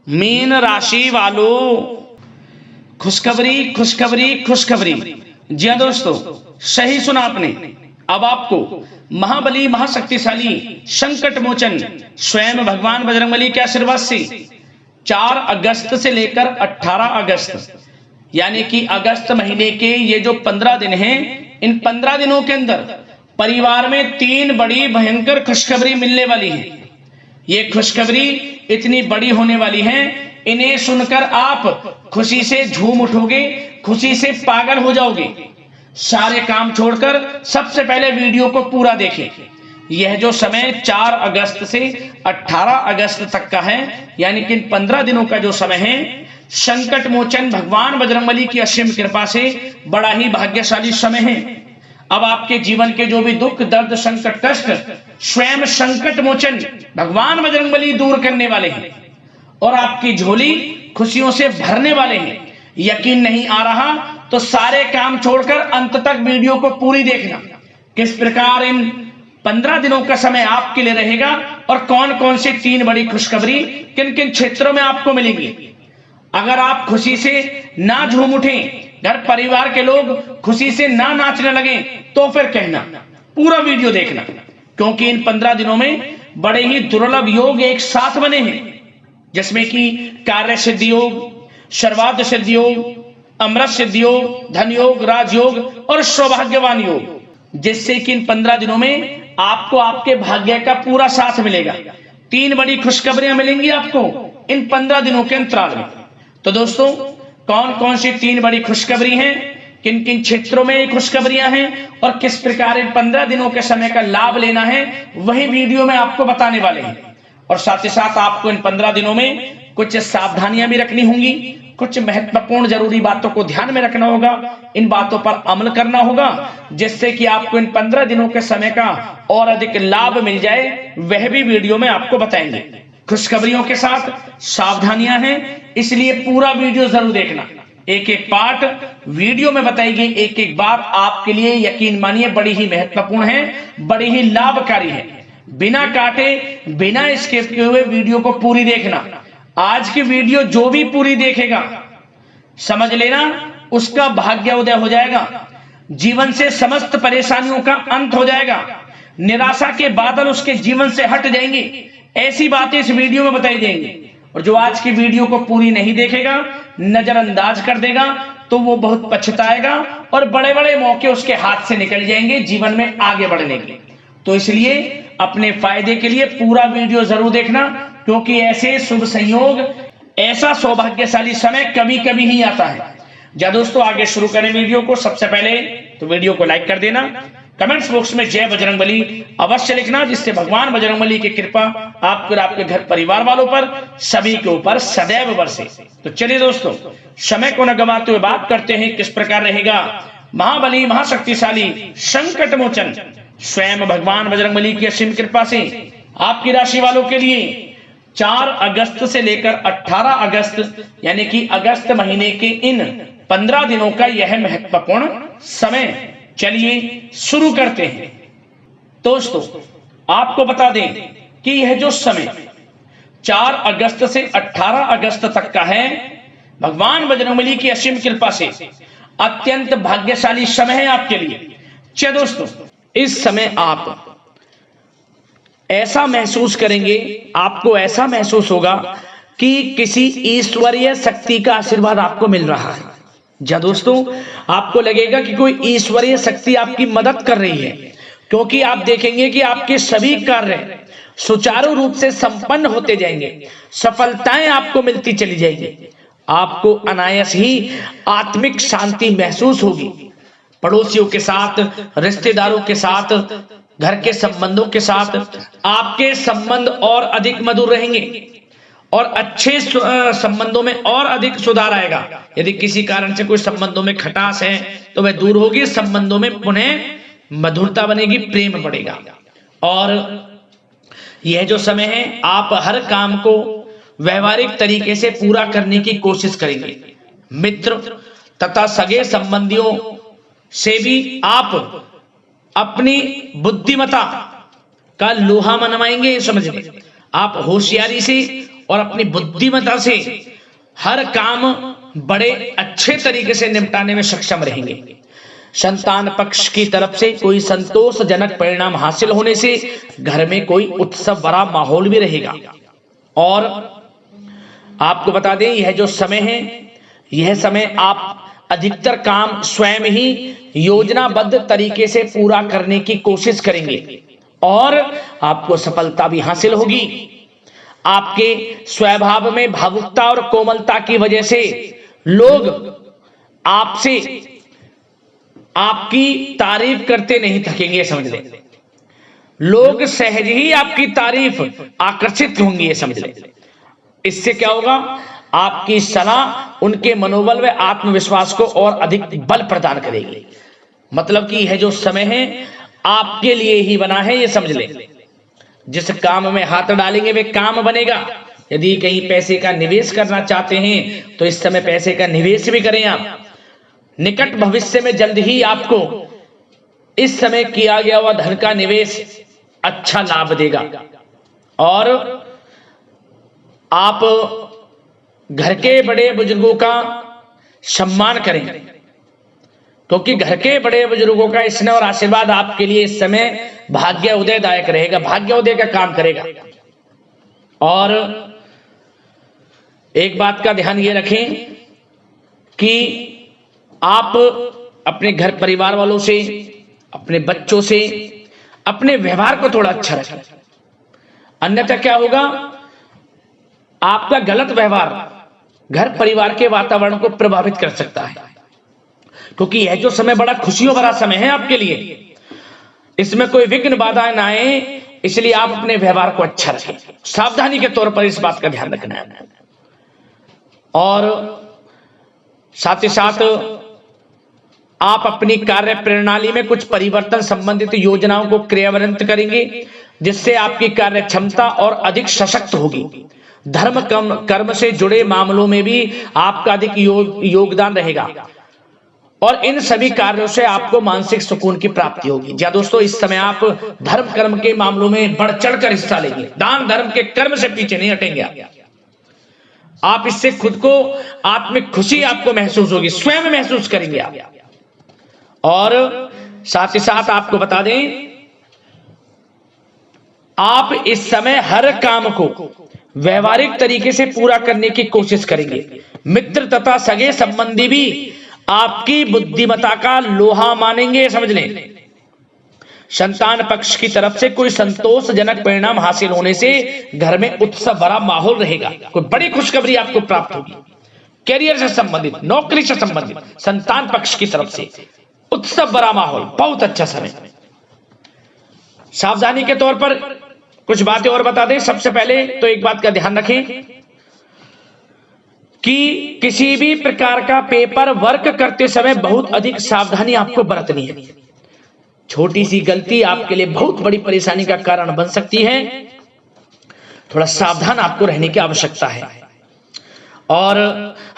Mean राशि वालों, खुशखबरी खुशखबरी खुशखबरी। जी हाँ दोस्तों, सही सुना आपने। अब आपको महाबली महाशक्तिशाली संकट मोचन स्वयं भगवान बजरंगबली के आशीर्वाद से 4 अगस्त से लेकर 18 अगस्त यानी कि अगस्त महीने के ये जो 15 दिन हैं, इन 15 दिनों के अंदर परिवार में 3 बड़ी भयंकर खुशखबरी मिलने वाली है। ये खुशखबरी इतनी बड़ी होने वाली है, इन्हें सुनकर आप खुशी से झूम उठोगे, खुशी से पागल हो जाओगे। सारे काम छोड़कर सबसे पहले वीडियो को पूरा देखें। यह जो समय 4 अगस्त से 18 अगस्त तक का है, यानी कि इन 15 दिनों का जो समय है, संकट मोचन भगवान बजरंगबली की असीम कृपा से बड़ा ही भाग्यशाली समय है। अब आपके जीवन के जो भी दुख दर्द संकट कष्ट स्वयं संकट मोचन भगवान बजरंगबली दूर करने वाले हैं और आपकी झोली खुशियों से भरने वाले हैं। यकीन नहीं आ रहा तो सारे काम छोड़कर अंत तक वीडियो को पूरी देखना। किस प्रकार इन 15 दिनों का समय आपके लिए रहेगा और कौन कौन सी 3 बड़ी खुशखबरी किन किन क्षेत्रों में आपको मिलेंगी। अगर आप खुशी से ना झूम उठें, घर परिवार के लोग खुशी से ना नाचने लगे, तो फिर कहना, पूरा वीडियो देखना, क्योंकि इन 15 दिनों में बड़े ही दुर्लभ योग एक साथ बने हैं, जिसमें कि कार्य सिद्धि योग, सर्वार्थ सिद्धि योग, अमृत सिद्धि योग, धन योग, राजयोग और सौभाग्यवान योग, जिससे कि इन 15 दिनों में आपको आपके भाग्य का पूरा साथ मिलेगा। 3 बड़ी खुशखबरियां मिलेंगी आपको इन 15 दिनों के अंतराल में। तो दोस्तों, कौन कौन सी 3 बड़ी खुशखबरी हैं, किन किन क्षेत्रों में ये खुशखबरियां हैं और किस प्रकार इन 15 दिनों के समय का लाभ लेना है, वही वीडियो में आपको बताने वाले हैं। और साथ ही साथ आपको इन 15 दिनों में कुछ सावधानियां भी रखनी होंगी, कुछ महत्वपूर्ण जरूरी बातों को ध्यान में रखना होगा, इन बातों पर अमल करना होगा, जिससे कि आपको इन 15 दिनों के समय का और अधिक लाभ मिल जाए, वह भी वीडियो में आपको बताएंगे। खुशखबरियों के साथ सावधानियां हैं, इसलिए पूरा वीडियो जरूर देखना। एक एक पार्ट वीडियो में बताई गई एक एक बात आपके लिए यकीन मानिए बड़ी ही महत्वपूर्ण है, बड़ी ही लाभकारी है। बिना काटे बिना स्किप किए हुए वीडियो को पूरी देखना। आज की वीडियो जो भी पूरी देखेगा, समझ लेना उसका भाग्योदय हो जाएगा, जीवन से समस्त परेशानियों का अंत हो जाएगा, निराशा के बादल उसके जीवन से हट जाएंगे। ऐसी बातें इस वीडियो में बताई जाएंगी। और जो आज की वीडियो को पूरी नहीं देखेगा, नजरअंदाज कर देगा, तो वो बहुत पछताएगा और बड़े बड़े मौके उसके हाथ से निकल जाएंगे जीवन में आगे बढ़ने के। तो इसलिए अपने फायदे के लिए पूरा वीडियो जरूर देखना, क्योंकि ऐसे शुभ संयोग, ऐसा सौभाग्यशाली समय कभी कभी ही आता है। जा दोस्तों, आगे शुरू करें वीडियो को। सबसे पहले तो वीडियो को लाइक कर देना, कमेंट्स बॉक्स में जय बजरंगबली अवश्य लिखना, जिससे भगवान बजरंगबली की कृपा आप और आपके घर परिवार वालों पर सभी के ऊपर सदैव बरसे। तो चलिए दोस्तों, समय को न गंवाते हुए बात करते हैं किस प्रकार रहेगा महाबली महाशक्तिशाली संकट मोचन स्वयं भगवान बजरंगबली की असीम कृपा से आपकी राशि वालों के लिए 4 अगस्त से लेकर 18 अगस्त यानी कि अगस्त महीने के इन 15 दिनों का यह महत्वपूर्ण समय। चलिए शुरू करते हैं। दोस्तों, आपको बता दें कि यह जो समय 4 अगस्त से 18 अगस्त तक का है, भगवान बजरंगबली की असीम कृपा से अत्यंत भाग्यशाली समय है आपके लिए। चलिए दोस्तों, इस समय आप ऐसा महसूस करेंगे, आपको ऐसा महसूस होगा कि किसी ईश्वरीय शक्ति का आशीर्वाद आपको मिल रहा है। जी दोस्तों, आपको लगेगा कि कोई ईश्वरीय शक्ति आपकी मदद कर रही है, क्योंकि आप देखेंगे कि आपके सभी कार्य सुचारू रूप से संपन्न होते जाएंगे, सफलताएं आपको मिलती चली जाएंगी, आपको अनायास ही आत्मिक शांति महसूस होगी। पड़ोसियों के साथ, रिश्तेदारों के साथ, घर के संबंधों के साथ आपके संबंध और अधिक मधुर रहेंगे और अच्छे संबंधों में और अधिक सुधार आएगा। यदि किसी कारण से कोई संबंधों में खटास है तो वह दूर होगी, संबंधों में पुनः मधुरता बनेगी, प्रेम बढ़ेगा। और यह जो समय है, आप हर काम को व्यवहारिक तरीके से पूरा करने की कोशिश करेंगे। मित्र तथा सगे संबंधियों से भी आप अपनी बुद्धिमत्ता का लोहा मनवाएंगे, समझिए। आप होशियारी से और अपनी बुद्धिमत्ता से हर काम बड़े अच्छे तरीके से निपटाने में सक्षम रहेंगे। संतान पक्ष की तरफ से कोई संतोषजनक परिणाम हासिल होने से घर में कोई उत्सव भरा माहौल भी रहेगा। और आपको बता दें, यह जो समय है, यह समय आप अधिकतर काम स्वयं ही योजनाबद्ध तरीके से पूरा करने की कोशिश करेंगे और आपको सफलता भी हासिल होगी। आपके स्वभाव में भावुकता और कोमलता की वजह से लोग आपसे आपकी तारीफ करते नहीं थकेंगे, समझ लें। लोग सहज ही आपकी तारीफ आकर्षित होंगे, ये समझ लें। इससे क्या होगा, आपकी सलाह उनके मनोबल व आत्मविश्वास को और अधिक बल प्रदान करेगी। मतलब कि यह जो समय है आपके लिए ही बना है, ये समझ लें। जिस काम में हाथ डालेंगे वे काम बनेगा। यदि कहीं पैसे का निवेश करना चाहते हैं तो इस समय पैसे का निवेश भी करें आप। निकट भविष्य में जल्द ही आपको इस समय किया गया हुआ धन का निवेश अच्छा लाभ देगा। और आप घर के बड़े बुजुर्गों का सम्मान करें, क्योंकि घर के बड़े बुजुर्गों का स्नेह और आशीर्वाद आपके लिए इस समय भाग्य उदयदायक रहेगा, भाग्य उदय का काम करेगा। और एक बात का ध्यान ये रखें कि आप अपने घर परिवार वालों से, अपने बच्चों से अपने व्यवहार को थोड़ा अच्छा रखें। अन्यथा क्या होगा, आपका गलत व्यवहार घर परिवार के वातावरण को प्रभावित कर सकता है। क्योंकि यह जो समय बड़ा खुशियों भरा समय है आपके लिए, इसमें कोई विघ्न बाधाएं ना आए, इसलिए आप अपने व्यवहार को अच्छा रखें। सावधानी के तौर पर इस बात का ध्यान रखना है। और साथ ही साथ आप अपनी कार्य प्रणाली में कुछ परिवर्तन संबंधित योजनाओं को क्रियान्वित करेंगे, जिससे आपकी कार्य क्षमता और अधिक सशक्त होगी। धर्म कर्म से जुड़े मामलों में भी आपका अधिक योगदान रहेगा और इन सभी कार्यों से आपको मानसिक सुकून की प्राप्ति होगी। जी दोस्तों, इस समय आप धर्म कर्म के मामलों में बढ़ चढ़कर हिस्सा लेंगे। दान धर्म के कर्म से पीछे नहीं हटेंगे आप। इससे खुद को आत्मिक खुशी आपको महसूस होगी, स्वयं महसूस करेंगे आप। और साथ ही साथ आपको बता दें, आप इस समय हर काम को व्यवहारिक तरीके से पूरा करने की कोशिश करेंगे। मित्र तथा सगे संबंधी भी आपकी बुद्धिमत्ता का लोहा मानेंगे, समझ लें। संतान पक्ष की तरफ से कोई संतोषजनक परिणाम हासिल होने से घर में उत्सव भरा माहौल रहेगा। कोई बड़ी खुशखबरी आपको प्राप्त होगी। कैरियर से संबंधित, नौकरी से संबंधित, संतान पक्ष की तरफ से उत्सव भरा माहौल, बहुत अच्छा समय। सावधानी के तौर पर कुछ बातें और बता दें। सबसे पहले तो एक बात का ध्यान रखें कि किसी भी प्रकार का पेपर वर्क करते समय बहुत अधिक सावधानी आपको बरतनी है। छोटी सी गलती आपके लिए बहुत बड़ी परेशानी का कारण बन सकती है। थोड़ा सावधान आपको रहने की आवश्यकता है। और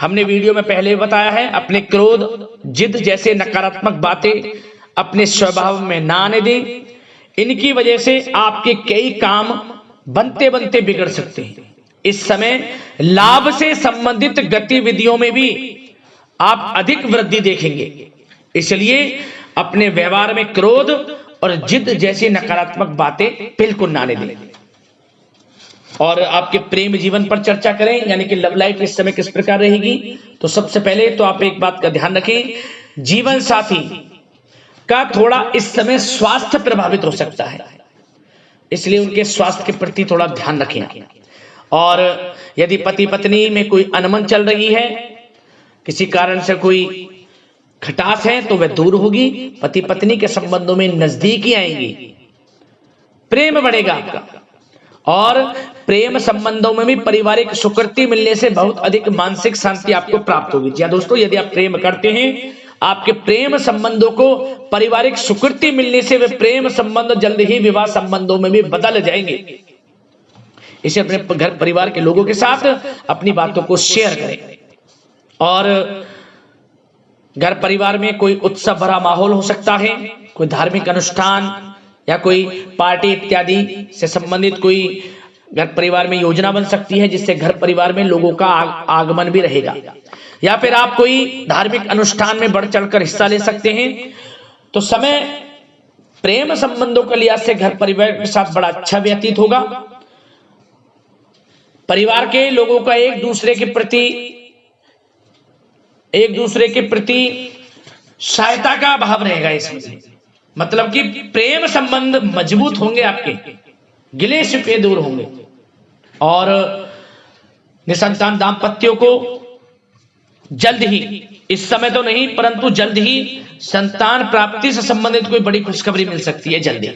हमने वीडियो में पहले बताया है, अपने क्रोध, जिद जैसे नकारात्मक बातें अपने स्वभाव में ना आने दें। इनकी वजह से आपके कई काम बनते बनते बिगड़ सकते हैं। इस समय लाभ से संबंधित गतिविधियों में भी आप अधिक वृद्धि देखेंगे, इसलिए अपने व्यवहार में क्रोध और जिद जैसी नकारात्मक बातें बिल्कुल ना आने दें। और आपके प्रेम जीवन पर चर्चा करें, यानी कि लव लाइफ इस समय किस प्रकार रहेगी। तो सबसे पहले तो आप एक बात का ध्यान रखें, जीवन साथी का थोड़ा इस समय स्वास्थ्य प्रभावित हो सकता है, इसलिए उनके स्वास्थ्य के प्रति थोड़ा ध्यान रखें। और यदि पति पत्नी में कोई अनबन चल रही है, किसी कारण से कोई खटास है, तो वह दूर होगी। पति पत्नी के संबंधों में नजदीकी आएंगी, प्रेम बढ़ेगा आपका। और प्रेम संबंधों में भी पारिवारिक स्वीकृति मिलने से बहुत अधिक मानसिक शांति आपको प्राप्त होगी। जी दोस्तों, यदि आप प्रेम करते हैं, आपके प्रेम संबंधों को पारिवारिक स्वीकृति मिलने से वे प्रेम संबंध जल्द ही विवाह संबंधों में भी बदल जाएंगे। इसे अपने घर परिवार के लोगों के साथ अपनी बातों को शेयर करें। और घर परिवार में कोई उत्सव भरा माहौल हो सकता है, कोई धार्मिक अनुष्ठान या कोई पार्टी इत्यादि से संबंधित कोई घर परिवार में योजना बन सकती है जिससे घर परिवार में लोगों का आगमन भी रहेगा, या फिर आप कोई धार्मिक अनुष्ठान में बढ़ चढ़कर हिस्सा ले सकते हैं। तो समय प्रेम संबंधों के लिहाज से घर परिवार के साथ बड़ा अच्छा व्यतीत होगा। परिवार के लोगों का एक दूसरे के प्रति सहायता का भाव रहेगा इसमें, मतलब कि प्रेम संबंध मजबूत होंगे, आपके गिले शिकवे दूर होंगे। और निसंतान दाम्पत्यों को जल्द ही, इस समय तो नहीं परंतु जल्द ही संतान प्राप्ति से संबंधित कोई बड़ी खुशखबरी मिल सकती है जल्दी।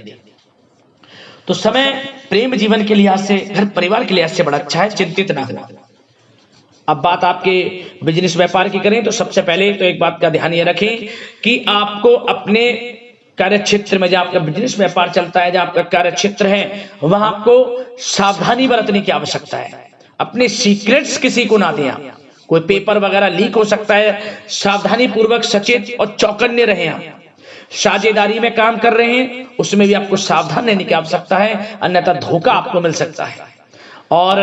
तो समय प्रेम जीवन के लिहाज से, घर परिवार के लिहाज से बड़ा अच्छा है, चिंतित ना हो। अब बात आपके बिजनेस व्यापार की करें तो सबसे पहले तो एक बात का ध्यान ये रखें कि आपको अपने कार्य क्षेत्र में, जहां आपका बिजनेस व्यापार चलता है, जहां आपका कार्य क्षेत्र है, वहां आपको सावधानी बरतने की आवश्यकता है। अपने सीक्रेट्स किसी को ना दें आप। कोई पेपर वगैरह लीक हो सकता है, सावधानी पूर्वक सचेत और चौकन्ने रहें आप। साझेदारी में काम कर रहे हैं उसमें भी आपको सावधान रहने की आवश्यकता है, अन्यथा धोखा आपको मिल सकता है। और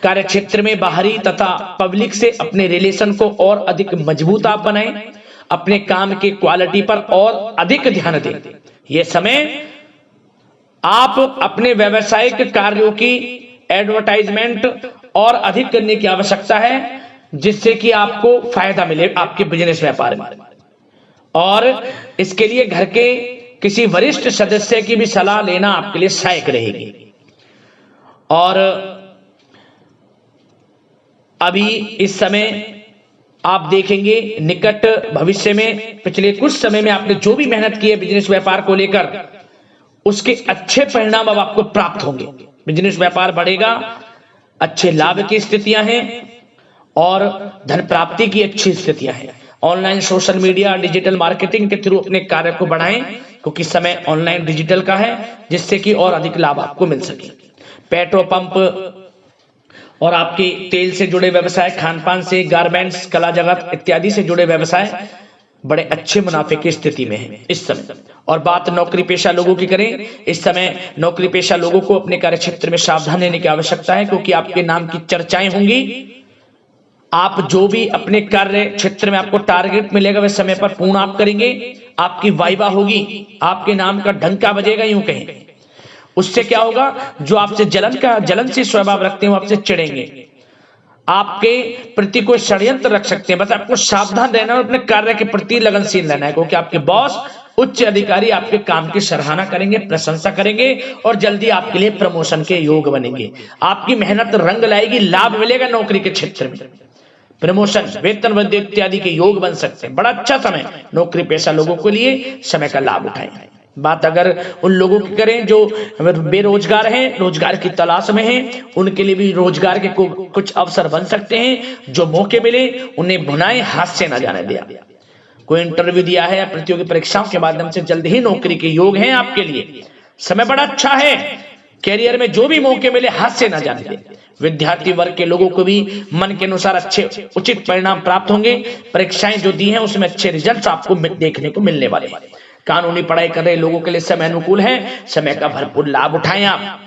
कार्य क्षेत्र में बाहरी तथा पब्लिक से अपने रिलेशन को और अधिक मजबूत आप बनाएं, अपने काम की क्वालिटी पर और अधिक ध्यान दें। यह समय आप अपने व्यावसायिक कार्यों की एडवर्टाइजमेंट और अधिक करने की आवश्यकता है, जिससे कि आपको फायदा मिले आपके बिजनेस व्यापार में। और इसके लिए घर के किसी वरिष्ठ सदस्य की भी सलाह लेना आपके लिए सहायक रहेगी। और अभी इस समय आप देखेंगे निकट भविष्य में, पिछले कुछ समय में आपने जो भी मेहनत की है बिजनेस व्यापार को लेकर, उसके अच्छे परिणाम अब आपको प्राप्त होंगे। बिजनेस व्यापार बढ़ेगा, अच्छे लाभ की स्थितियां हैं और धन प्राप्ति की अच्छी स्थितियां हैं। Online social media digital marketing के थ्रू अपने कार्य को बढ़ाएं, क्योंकि समय ऑनलाइन डिजिटल का है, जिससे कि और अधिक लाभ आपको मिल सके। पेट्रोल पंप और आपके तेल से जुड़े व्यवसाय, खान पान से, गारमेंट्स, कला जगत इत्यादि से जुड़े व्यवसाय बड़े अच्छे मुनाफे की स्थिति में है इस समय। और बात नौकरी पेशा लोगों की करें, इस समय नौकरी पेशा लोगों को अपने कार्य क्षेत्र में सावधान रहने की आवश्यकता है, क्योंकि आपके नाम की चर्चाएं होंगी। आप जो भी अपने कार्य क्षेत्र में आपको टारगेट मिलेगा वह समय पर पूर्ण आप करेंगे, आपकी वाइवा होगी, आपके नाम का डंका बजेगा, यूं कहें। उससे क्या होगा, जो आपसे जलनशील स्वभाव रखते हैं वो आपसे चिढ़ेंगे, आपके प्रति कोई षड्यंत्र रख सकते हैं। बस आपको सावधान रहना और अपने कार्य के प्रति लगनशील रहना है, क्योंकि आपके बॉस, उच्च अधिकारी आपके काम की सराहना करेंगे, प्रशंसा करेंगे और जल्दी आपके लिए प्रमोशन के योग बनेंगे। आपकी मेहनत रंग लाएगी, लाभ मिलेगा नौकरी के क्षेत्र में, प्रमोशन, वेतन वृद्धि इत्यादि के योग बन सकते हैं। बड़ा अच्छा समय नौकरी पेशा लोगों के लिए, समय का लाभ उठाएं। बात अगर उन लोगों की करें जो बेरोजगार हैं, रोजगार की तलाश में हैं, उनके लिए भी रोजगार के कुछ अवसर बन सकते हैं। जो मौके मिले उन्हें भुनाएं, हाथ से ना जाने दिया। कोई इंटरव्यू दिया है या प्रतियोगी परीक्षाओं के माध्यम से जल्द ही नौकरी के योग हैं आपके लिए, समय बड़ा अच्छा है। कैरियर में जो भी मौके मिले हाथ से ना जाने दें। विद्यार्थी वर्ग के लोगों को भी मन के अनुसार अच्छे उचित परिणाम प्राप्त होंगे। परीक्षाएं जो दी हैं उसमें अच्छे रिजल्ट आपको देखने को मिलने वाले हैं। कानूनी पढ़ाई कर रहे लोगों के लिए समय अनुकूल है, समय का भरपूर लाभ उठाएं आप।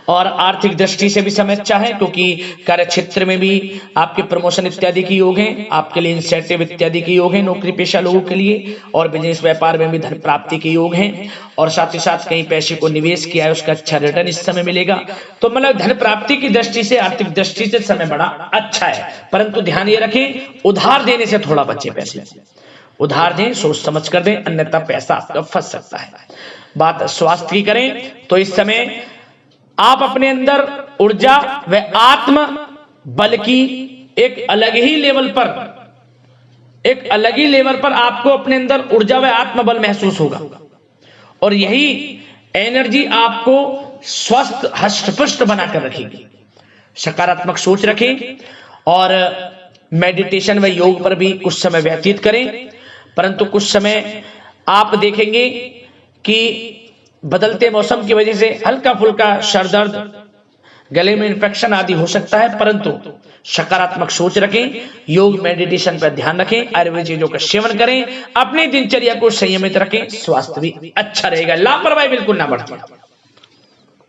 और आर्थिक दृष्टि से भी समय अच्छा है, क्योंकि कार्य क्षेत्र में भी आपके प्रमोशन इत्यादि के योग हैं, आपके लिए इंसेंटिव इत्यादि के योग हैं नौकरी पेशा लोगों के लिए। और बिजनेस व्यापार में भी धन प्राप्ति के योग हैं, और साथ ही साथ कहीं पैसे को निवेश किया है उसका अच्छा रिटर्न इस समय मिलेगा। तो मतलब धन प्राप्ति की दृष्टि से, आर्थिक दृष्टि से समय बड़ा अच्छा है। परंतु ध्यान ये रखें, उधार देने से थोड़ा बचे। पैसे उधार दें, सोच समझ कर दें, अन्यथा पैसा आपका फंस सकता है। बात स्वास्थ्य की करें तो इस समय आप अपने अंदर ऊर्जा व आत्म बल की एक अलग ही लेवल पर आपको अपने अंदर ऊर्जा व आत्म बल महसूस होगा, और यही एनर्जी आपको स्वस्थ हष्ट-पुष्ट बनाकर रखेगी। सकारात्मक सोच रखें और मेडिटेशन व योग पर भी कुछ समय व्यतीत करें। परंतु कुछ समय आप देखेंगे कि बदलते मौसम की वजह से हल्का फुल्का सर दर्द, गले में इंफेक्शन आदि हो सकता है, परंतु सकारात्मक सोच रखें, योग मेडिटेशन पर ध्यान रखें, आयुर्वेद चीजों का सेवन करें, अपनी दिनचर्या को संयमित रखें, स्वास्थ्य भी अच्छा रहेगा। लापरवाही बिल्कुल ना बरतें।